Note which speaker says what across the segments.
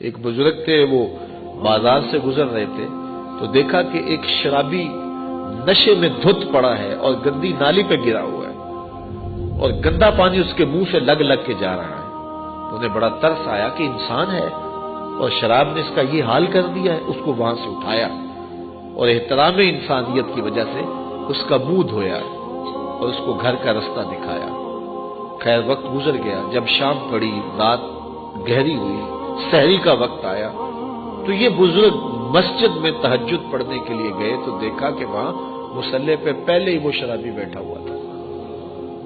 Speaker 1: ایک بزرگ تھے، وہ بازار سے گزر رہے تھے تو دیکھا کہ ایک شرابی نشے میں دھت پڑا ہے اور گندی نالی پہ گرا ہوا ہے اور گندا پانی اس کے منہ سے لگ لگ کے جا رہا ہے۔ انہیں بڑا ترس آیا کہ انسان ہے اور شراب نے اس کا یہ حال کر دیا ہے۔ اس کو وہاں سے اٹھایا اور احترام انسانیت کی وجہ سے اس کا منہ دھویا اور اس کو گھر کا رستہ دکھایا۔ خیر وقت گزر گیا، جب شام پڑی، رات گہری ہوئی، سحری کا وقت آیا تو یہ بزرگ مسجد میں تہجد پڑھنے کے لیے گئے تو دیکھا کہ وہاں مصلی پہ پہلے ہی وہ شرابی بیٹھا ہوا تھا۔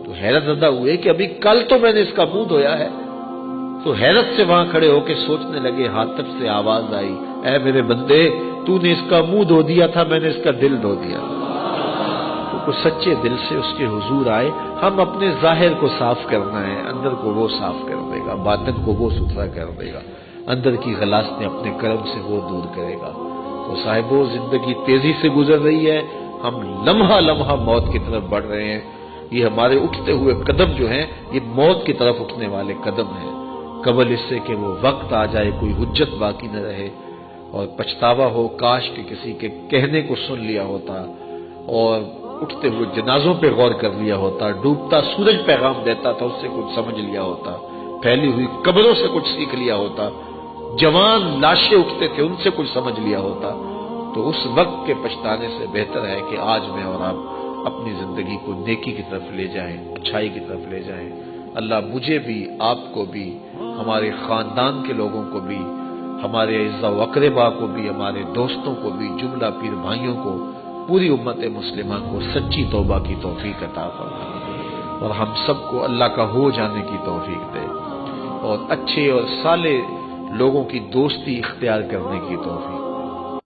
Speaker 1: تو حیرت زدہ ہوئے کہ ابھی کل تو میں نے اس کا منہ دھویا ہے۔ تو حیرت سے وہاں کھڑے ہو کے سوچنے لگے، حاطب سے آواز آئی، اے میرے بندے، تو نے اس کا منہ دھو دیا تھا، میں نے اس کا دل دھو دیا۔ تو کچھ سچے دل سے اس کے حضور آئے، ہم اپنے ظاہر کو صاف کرنا ہے، اندر کو وہ صاف کر دے گا، باطن کو وہ ستھرا کر دے گا، اندر کی غلاظتیں اپنے کرم سے وہ دور کرے گا۔ تو صاحبو، زندگی تیزی سے گزر رہی ہے، ہم لمحہ لمحہ موت کی طرف بڑھ رہے ہیں۔ یہ ہمارے اٹھتے ہوئے قدم جو ہیں، یہ موت کی طرف اٹھنے والے قدم ہیں، قبل اس سے کہ وہ وقت آ جائے کوئی حجت باقی نہ رہے اور پچھتاوا ہو، کاش کہ کسی کے کہنے کو سن لیا ہوتا اور اٹھتے ہوئے جنازوں پہ غور کر لیا ہوتا، ڈوبتا سورج پیغام دیتا تھا اس سے کچھ سمجھ لیا ہوتا، پھیلی ہوئی قبروں سے کچھ سیکھ لیا ہوتا، جوان لاشیں اٹھتے تھے ان سے کچھ سمجھ لیا ہوتا۔ تو اس وقت کے پچھتانے سے بہتر ہے کہ آج میں اور آپ اپنی زندگی کو نیکی کی طرف لے جائیں، اچھائی کی طرف لے جائیں۔ اللہ مجھے بھی، آپ کو بھی، ہمارے خاندان کے لوگوں کو بھی، ہمارے اعزا و اقربا کو بھی، ہمارے دوستوں کو بھی، جملہ پیر بھائیوں کو، پوری امت مسلمہ کو سچی توبہ کی توفیق عطا فرمائے اور ہم سب کو اللہ کا ہو جانے کی توفیق دے اور اچھے اور صالح لوگوں کی دوستی اختیار کرنے کی توفیق۔